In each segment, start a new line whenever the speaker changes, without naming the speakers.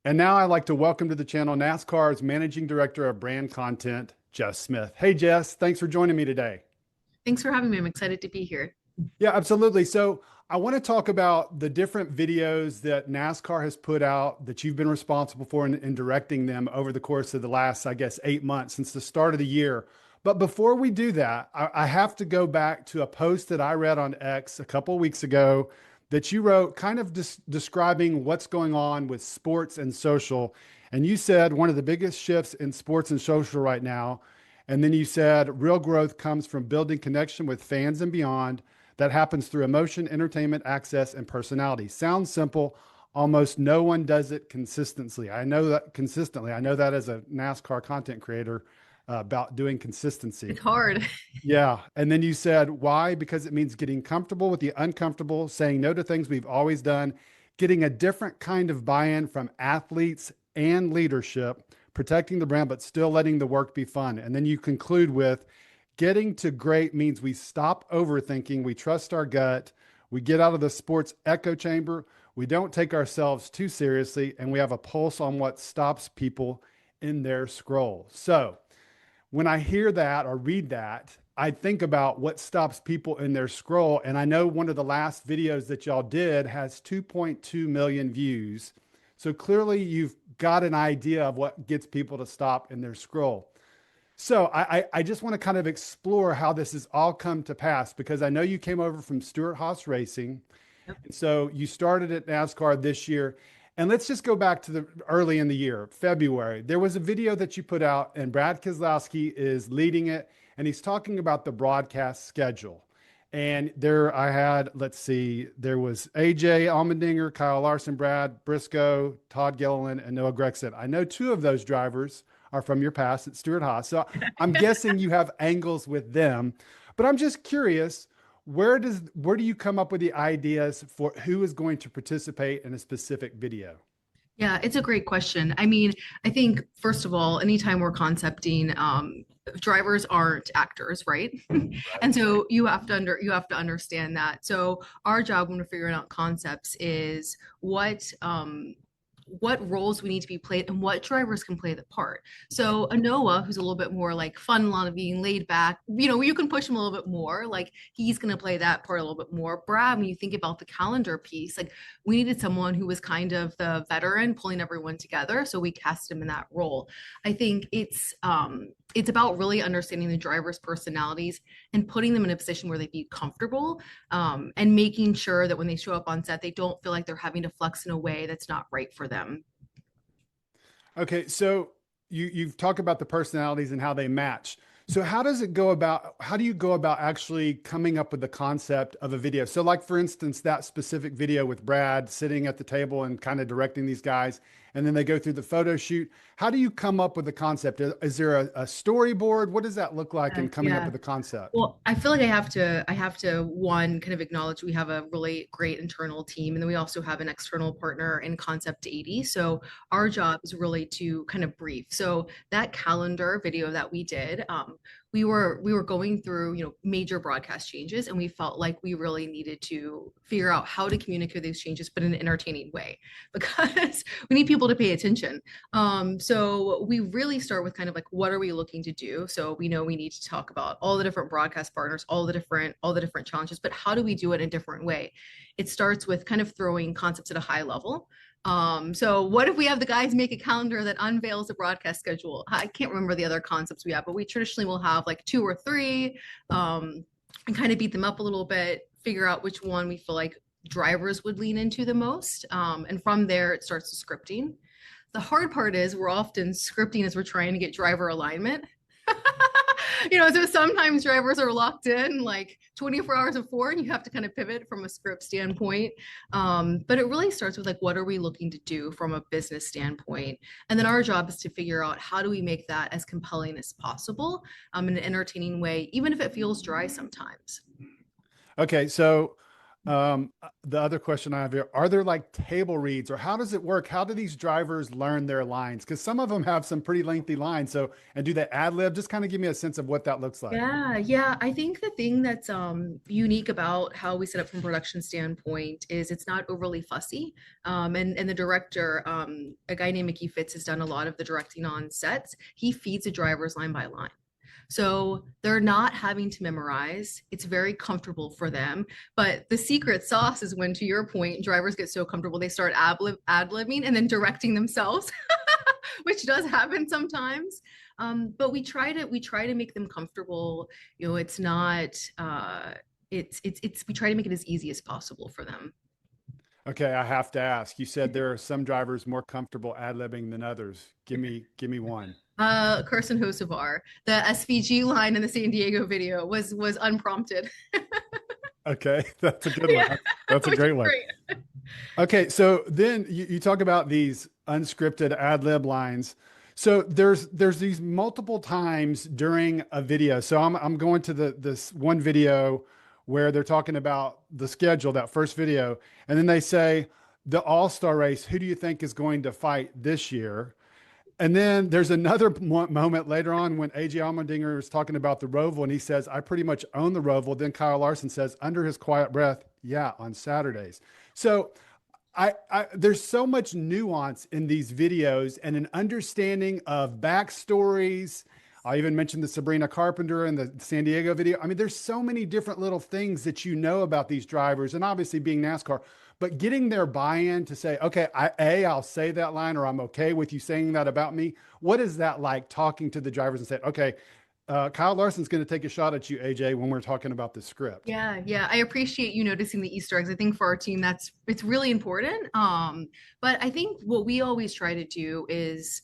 And now I'd like to welcome to the channel NASCAR's Managing Director of Brand Content, Jess Smith. Hey, Jess, thanks for joining me today.
Thanks for having me. I'm excited to be here.
Yeah, absolutely. So I want to talk about the different videos that NASCAR has put out that you've been responsible for in directing them over the course of the last, I guess, 8 months since the start of the year. But before we do that, I have to go back to a post that I read on X a couple of weeks ago that you wrote kind of describing what's going on with sports and social. And you said one of the biggest shifts in sports and social right now. And then you said real growth comes from building connection with fans and beyond that happens through emotion, entertainment, access, and personality. Sounds simple. Almost no one does it consistently. I know that consistently. I know that as a NASCAR content creator about doing consistency.
It's hard.
Yeah. And then you said, why? Because it means getting comfortable with the uncomfortable, saying no to things we've always done, getting a different kind of buy in from athletes and leadership, protecting the brand, but still letting the work be fun. And then you conclude with, getting to great means we stop overthinking, we trust our gut, we get out of the sports echo chamber, we don't take ourselves too seriously, and we have a pulse on what stops people in their scroll. So when I hear that or read that, I think about what stops people in their scroll. And I know one of the last videos that y'all did has 2.2 million views. So clearly you've got an idea of what gets people to stop in their scroll. So I just want to kind of explore how this has all come to pass because I know you came over from Stewart Haas Racing.
Yep.
And so you started at NASCAR this year. And let's just go back to the early in the year, February. There was a video that you put out, and Brad Keselowski is leading it, and he's talking about the broadcast schedule. And there I had, let's see, there was AJ Allmendinger, Kyle Larson, Brad Briscoe, Todd Gilliland, and Noah Gragson. I know two of those drivers are from your past at Stewart Haas. So I'm guessing you have angles with them. But I'm just curious, where do you come up with the ideas for who is going to participate in a specific video?
Yeah, it's a great question. I mean, I think first of all, anytime we're concepting, drivers aren't actors, right? And so you have to understand that. So our job when we're figuring out concepts is what roles we need to be played and what drivers can play the part. So a Noah, who's a little bit more like fun, a lot of being laid back, you can push him a little bit more. Like he's going to play that part a little bit more. Brad, when you think about the calendar piece, like we needed someone who was kind of the veteran pulling everyone together. So we cast him in that role. I think it's about really understanding the drivers' personalities and putting them in a position where they be comfortable, and making sure that when they show up on set, they don't feel like they're having to flex in a way that's not right for them.
Okay, so you've talked about the personalities and how they match. So how do you go about actually coming up with the concept of a video? So like for instance, that specific video with Brad sitting at the table and kind of directing these guys, and then they go through the photo shoot. How do you come up with the concept? Is there a storyboard? What does that look like in coming up
Yeah.
with the concept?
Well, I feel like I have to one kind of acknowledge we have a really great internal team, and then we also have an external partner in Concept 80. So our job is really to kind of brief. So that calendar video that we did, we were going through major broadcast changes, and we felt like we really needed to figure out how to communicate these changes, but in an entertaining way, because we need people to pay attention. So we really start with kind of like, what are we looking to do? So we know we need to talk about all the different broadcast partners, all the different challenges, but how do we do it in a different way? It starts with kind of throwing concepts at a high level. So what if we have the guys make a calendar that unveils the broadcast schedule? I can't remember the other concepts we have, but we traditionally will have like two or three, and kind of beat them up a little bit, figure out which one we feel like drivers would lean into the most. And from there, it starts the scripting. The hard part is we're often scripting as we're trying to get driver alignment. So sometimes drivers are locked in like 24 hours before, and you have to kind of pivot from a script standpoint. But it really starts with like, what are we looking to do from a business standpoint? And then our job is to figure out how do we make that as compelling as possible, in an entertaining way, even if it feels dry sometimes.
Okay, so The other question I have here, are there like table reads or how does it work? How do these drivers learn their lines? Because some of them have some pretty lengthy lines. So, and do they ad lib? Just kind of give me a sense of what that looks like.
Yeah, yeah. I think the thing that's unique about how we set up from a production standpoint is it's not overly fussy. And the director, a guy named Mickey Fitz, has done a lot of the directing on sets. He feeds the drivers line by line. So they're not having to memorize. It's very comfortable for them. But the secret sauce is when, to your point, drivers get so comfortable they start ad-libbing and then directing themselves, which does happen sometimes. But we try to make them comfortable. You know, it's not it's we try to make it as easy as possible for them.
Okay, I have to ask. You said there are some drivers more comfortable ad libbing than others. Give me one.
Carson Hocevar, the SVG line in the San Diego video was unprompted.
Okay, that's a good one.
Yeah,
That's a
which is
great one.
great.
Okay, so then you talk about these unscripted ad lib lines. So there's these multiple times during a video. So I'm going to this one video where they're talking about the schedule, that first video, and then they say the All-Star race, who do you think is going to fight this year? And then there's another moment later on when AJ Allmendinger is talking about the Roval and he says, I pretty much own the Roval. Then Kyle Larson says, under his quiet breath, yeah, on Saturdays. So there's so much nuance in these videos and an understanding of backstories. I even mentioned the Sabrina Carpenter and the San Diego video. I mean, there's so many different little things that you know about these drivers, and obviously being NASCAR, but getting their buy-in to say, okay, I'll say that line, or I'm okay with you saying that about me. What is that like talking to the drivers and saying, okay, Kyle Larson's going to take a shot at you, AJ, when we're talking about the script.
Yeah, yeah. I appreciate you noticing the Easter eggs. I think for our team, it's really important. But I think what we always try to do is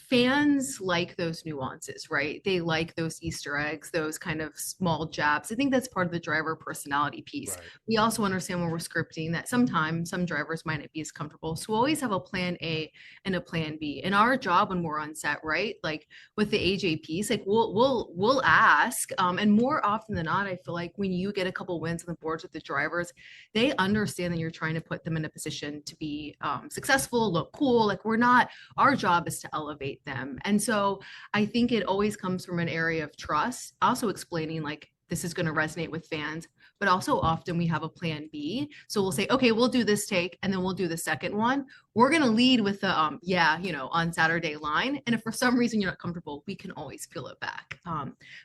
fans like those nuances, right? They like those Easter eggs, those kind of small jabs. I think that's part of the driver personality piece.
Right.
We also understand when we're scripting that sometimes some drivers might not be as comfortable. So we always have a plan A and a plan B. And our job when we're on set, right? Like with the AJ piece, like we'll ask. And more often than not, I feel like when you get a couple wins on the boards with the drivers, they understand that you're trying to put them in a position to be successful, look cool. Like we're not, our job is to elevate them. And so I think it always comes from an area of trust, also explaining like this is going to resonate with fans, but also often we have a plan B. So we'll say, okay, we'll do this take and then we'll do the second one. We're going to lead with the, yeah, on Saturday line. And if for some reason you're not comfortable, we can always peel it back.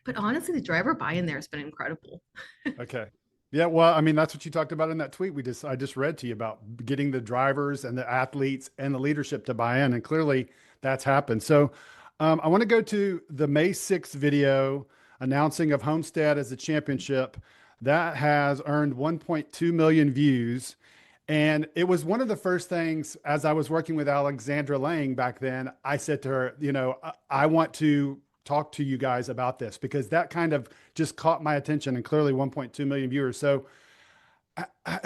But honestly, the driver buy-in there has been incredible.
Okay. Yeah, well, I mean, that's what you talked about in that tweet I just read to you about getting the drivers and the athletes and the leadership to buy in, and clearly that's happened. So, I want to go to the May 6th video announcing of Homestead as a championship that has earned 1.2 million views. And it was one of the first things as I was working with Alexandra Lang back then, I said to her, I want to talk to you guys about this because that kind of just caught my attention, and clearly 1.2 million viewers. So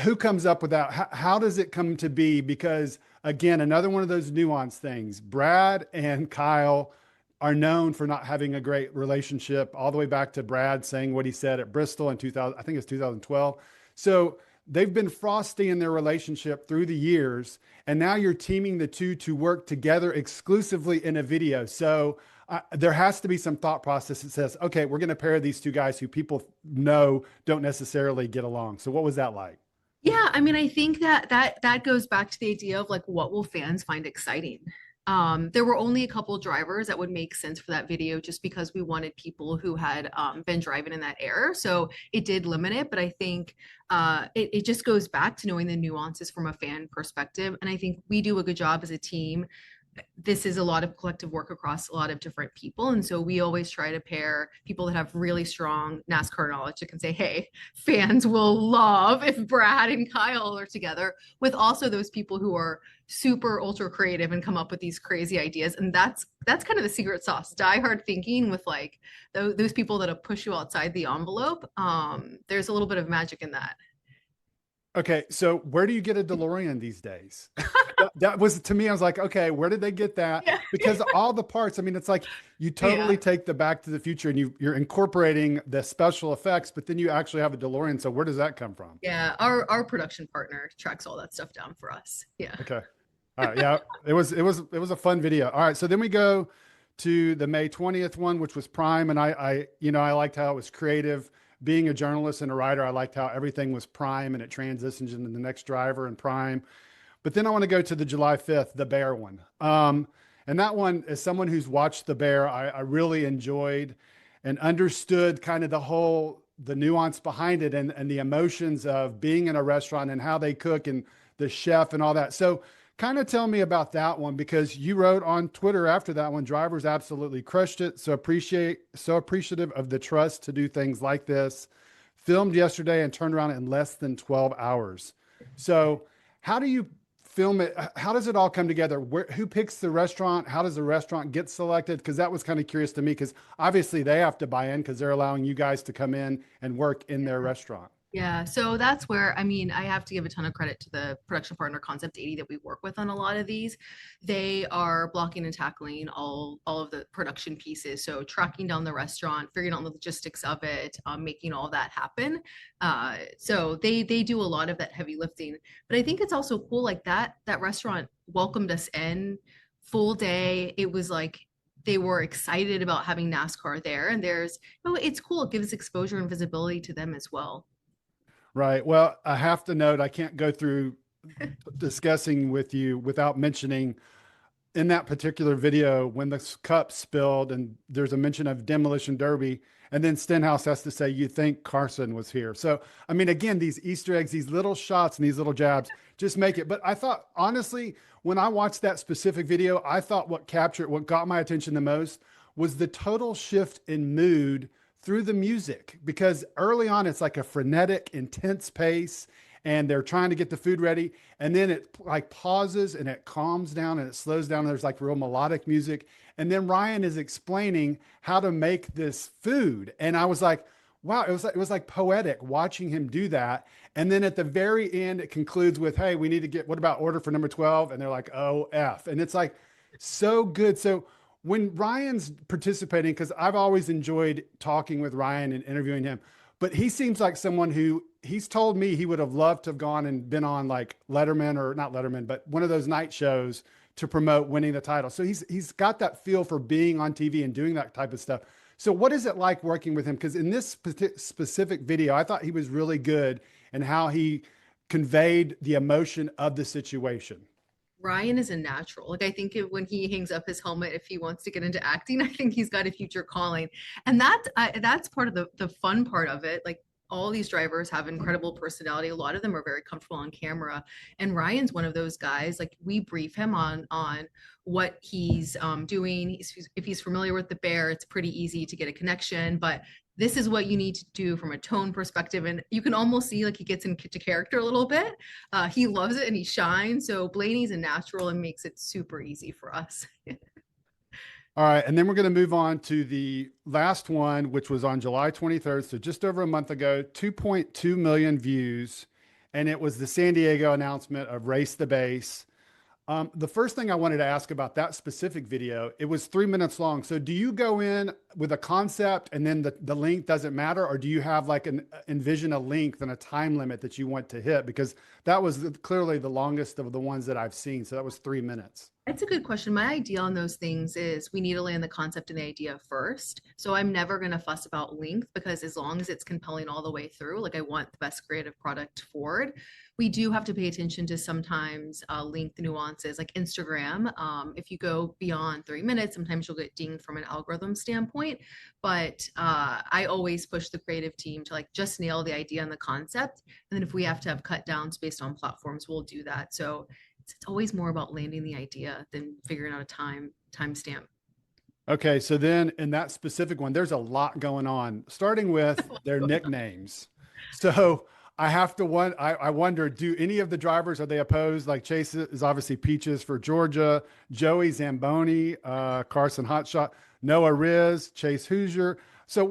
who comes up with that? How does it come to be? Because again, another one of those nuance things, Brad and Kyle are known for not having a great relationship all the way back to Brad saying what he said at Bristol in 2000, I think it's 2012. So they've been frosty in their relationship through the years. And now you're teaming the two to work together exclusively in a video. So there has to be some thought process that says, okay, we're going to pair these two guys who people know don't necessarily get along. So what was that like?
Yeah, I mean, I think that goes back to the idea of like what will fans find exciting. There were only a couple drivers that would make sense for that video just because we wanted people who had been driving in that era. So it did limit it, but I think it just goes back to knowing the nuances from a fan perspective. And I think we do a good job as a team. This is a lot of collective work across a lot of different people. And so we always try to pair people that have really strong NASCAR knowledge that can say, hey, fans will love if Brad and Kyle are together, with also those people who are super ultra creative and come up with these crazy ideas. And that's kind of the secret sauce, diehard thinking with like those people that push you outside the envelope. There's a little bit of magic in that.
Okay, so where do you get a DeLorean these days? That was to me, I was like, okay, where did they get that?
Yeah.
Because all the parts, I mean, it's like you
Yeah.
totally take the Back to the Future and you're incorporating the special effects, but then you actually have a DeLorean. So where does that come from?
Yeah. Our production partner tracks all that stuff down for us. Yeah.
Okay. All right. Yeah, it was a fun video. All right. So then we go to the May 20th one, which was Prime. And I liked how it was creative. Being a journalist and a writer, I liked how everything was Prime and it transitions into the next driver and Prime. But then I want to go to the July 5th, the Bear one. And that one, as someone who's watched the Bear, I really enjoyed and understood kind of the nuance behind it and the emotions of being in a restaurant and how they cook and the chef and all that. So kind of tell me about that one because you wrote on Twitter after that one, drivers absolutely crushed it. So appreciative of the trust to do things like this. Filmed yesterday and turned around in less than 12 hours. So how do you film it? How does it all come together? Who picks the restaurant? How does the restaurant get selected? Because that was kind of curious to me because obviously they have to buy in because they're allowing you guys to come in and work in their restaurant.
Yeah, so that's where I mean, I have to give a ton of credit to the production partner Concept 80 that we work with on a lot of these. They are blocking and tackling all of the production pieces. So tracking down the restaurant, figuring out the logistics of it, making all that happen. So they do a lot of that heavy lifting. But I think it's also cool like that restaurant welcomed us in full day. It was like they were excited about having NASCAR there, and it's cool. It gives exposure and visibility to them as well.
Right. Well, I have to note, I can't go through discussing with you without mentioning in that particular video when the cup spilled and there's a mention of demolition derby and then Stenhouse has to say you think Carson was here. So I mean again these Easter eggs, these little shots and these little jabs just make it. But I thought honestly when I watched that specific video, I thought what got my attention the most was the total shift in mood through the music because early on it's like a frenetic intense pace and they're trying to get the food ready and then it like pauses and it calms down and it slows down and there's like real melodic music and then Ryan is explaining how to make this food and I was like wow, it was like poetic watching him do that. And then at the very end it concludes with hey, we need to get what about order for number 12 and they're like oh F and it's like so good. So when Ryan's participating, because I've always enjoyed talking with Ryan and interviewing him, but he seems like someone who he's told me he would have loved to have gone and been on like Letterman or not Letterman, but one of those night shows to promote winning the title. So he's got that feel for being on TV and doing that type of stuff. So what is it like working with him? Because in this specific video, I thought he was really good in how he conveyed the emotion of the situation.
Ryan is a natural. Like I think when he hangs up his helmet, if he wants to get into acting, I think he's got a future calling, and that's part of the fun part of it. Like all these drivers have incredible personality. A lot of them are very comfortable on camera, and Ryan's one of those guys. Like we brief him on what he's doing. If he's familiar with the bear, it's pretty easy to get a connection, but this is what you need to do from a tone perspective. And you can almost see like he gets into character a little bit. He loves it and he shines. So Blaney's a natural and makes it super easy for us.
All right, and then we're going to move on to the last one, which was on July 23rd, so just over a month ago, 2.2 million views, and it was the San Diego announcement of Race the Base. The first thing I wanted to ask about that specific video, it was 3 minutes long. So do you go in with a concept and then the length doesn't matter? Or do you have like envision a length and a time limit that you want to hit? Because that was clearly the longest of the ones that I've seen. So that was 3 minutes.
That's a good question. My idea on those things is we need to land the concept and the idea first. So I'm never going to fuss about length because as long as it's compelling all the way through, like I want the best creative product forward. We do have to pay attention to sometimes length nuances like Instagram. If you go beyond 3 minutes, sometimes you'll get dinged from an algorithm standpoint. But I always push the creative team to like just nail the idea and the concept. And then if we have to have cut downs based on platforms, we'll do that. So it's always more about landing the idea than figuring out a timestamp.
Okay, so then in that specific one, there's a lot going on, starting with their nicknames. So I wonder, do any of the drivers, are they opposed? Like Chase is obviously Peaches for Georgia, Joey Zamboni, Carson Hotshot, Noah Riz, Chase Hoosier. So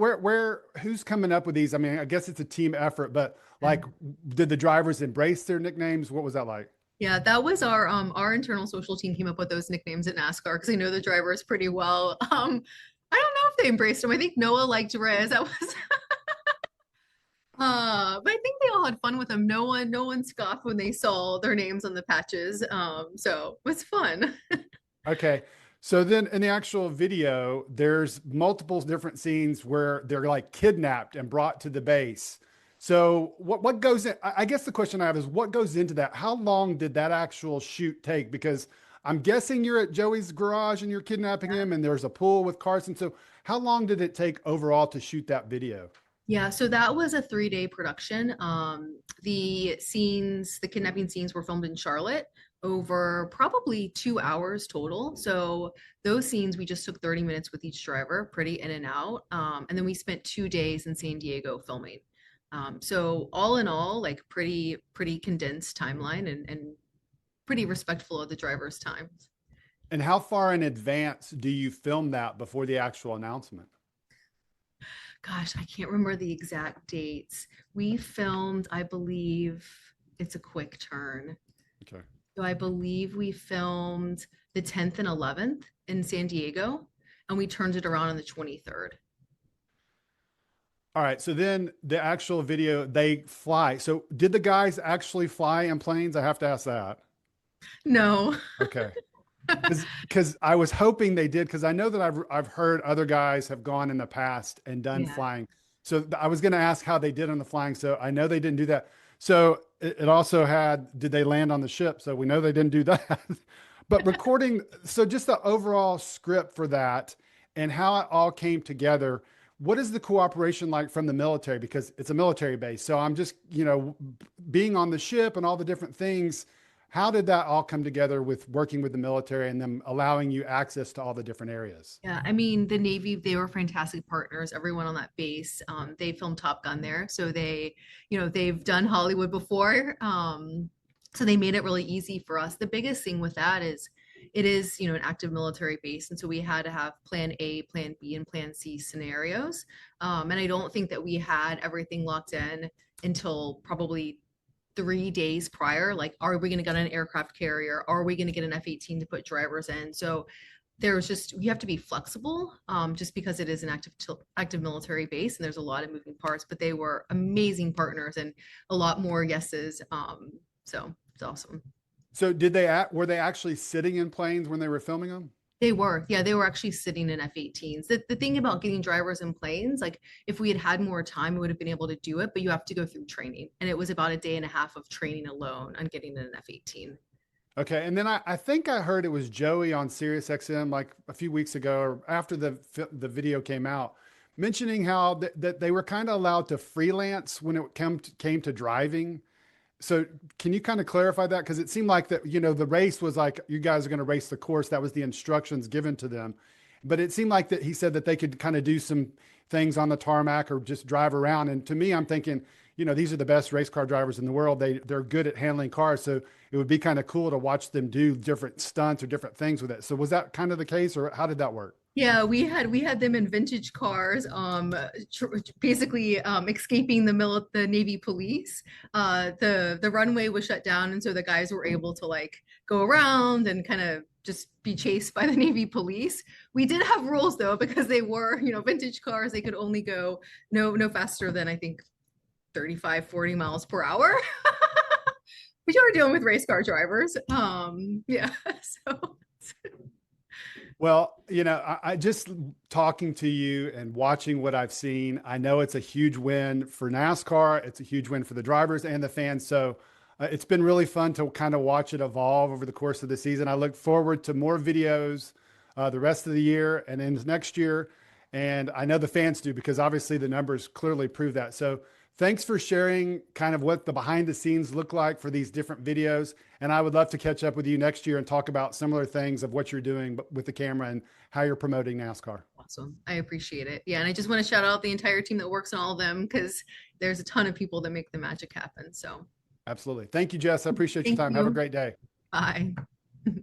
who's coming up with these? I mean, I guess it's a team effort, but like, did the drivers embrace their nicknames? What was that like?
Yeah, that was our internal social team came up with those nicknames at NASCAR because I know the drivers pretty well. I don't know if they embraced them. I think Noah liked Rez. That was but I think they all had fun with them. No one scoffed when they saw their names on the patches. So it was fun.
Okay. So then in the actual video, there's multiple different scenes where they're like kidnapped and brought to the base. So what goes in? I guess the question I have is what goes into that? How long did that actual shoot take? Because I'm guessing you're at Joey's garage and you're kidnapping him and there's a pool with Carson. So how long did it take overall to shoot that video?
Yeah, so that was a 3-day production. The kidnapping scenes were filmed in Charlotte over probably 2 hours total. So those scenes, we just took 30 minutes with each driver, pretty in and out. And then we spent 2 days in San Diego filming. So all in all, like pretty condensed timeline and pretty respectful of the driver's time.
And how far in advance do you film that before the actual announcement?
Gosh, I can't remember the exact dates. We filmed, I believe it's a quick turn.
Okay.
So I believe we filmed the 10th and 11th in San Diego, and we turned it around on the 23rd.
All right. So then the actual video, they fly. So did the guys actually fly in planes? I have to ask that.
No.
Okay. Because I was hoping they did, because I know that I've heard other guys have gone in the past and done
Yeah.
flying. So I was going to ask how they did on the flying. So I know they didn't do that. So it also had, did they land on the ship? So we know they didn't do that. But recording, so just the overall script for that and how it all came together. What is the cooperation like from the military? Because it's a military base. So I'm just, being on the ship and all the different things. How did that all come together with working with the military and them allowing you access to all the different areas?
Yeah, I mean, the Navy, they were fantastic partners. Everyone on that base, they filmed Top Gun there. So they've done Hollywood before. So they made it really easy for us. The biggest thing with that is it is, an active military base. And so we had to have plan A, plan B, and plan C scenarios. And I don't think that we had everything locked in until probably 3 days prior. Like, are we going to get an aircraft carrier? Are we going to get an F-18 to put drivers in? So you have to be flexible, just because it is an active military base and there's a lot of moving parts, but they were amazing partners and a lot more yeses. So it's awesome.
So were they actually sitting in planes when they were filming them?
Yeah, they were actually sitting in F-18s. The thing about getting drivers in planes, like if we had had more time, we would have been able to do it, but you have to go through training. And it was about a day and a half of training alone on getting in an F-18.
Okay. And then I think I heard it was Joey on Sirius XM like a few weeks ago or after the video came out, mentioning how that they were kind of allowed to freelance when it came to driving. So can you kind of clarify that? Because it seemed like that, the race was like, you guys are going to race the course. That was the instructions given to them. But it seemed like that he said that they could kind of do some things on the tarmac or just drive around. And to me, I'm thinking, these are the best race car drivers in the world. They're good at handling cars. So it would be kind of cool to watch them do different stunts or different things with it. So was that kind of the case, or how did that work?
Yeah, we had them in vintage cars, basically escaping the Navy police. The runway was shut down, and so the guys were able to like go around and kind of just be chased by the Navy police. We did have rules though, because they were, vintage cars. They could only go no faster than I think 35, 40 miles per hour. But you are dealing with race car drivers. Yeah, so.
Well, I just talking to you and watching what I've seen, I know it's a huge win for NASCAR. It's a huge win for the drivers and the fans. So it's been really fun to kind of watch it evolve over the course of the season. I look forward to more videos the rest of the year and into next year. And I know the fans do, because obviously the numbers clearly prove that. So thanks for sharing kind of what the behind the scenes look like for these different videos. And I would love to catch up with you next year and talk about similar things of what you're doing with the camera and how you're promoting NASCAR.
Awesome. I appreciate it. Yeah. And I just want to shout out the entire team that works on all of them, because there's a ton of people that make the magic happen. So
Absolutely. Thank you, Jess. I appreciate your
thank
time. Have a
you.
great day.
Bye.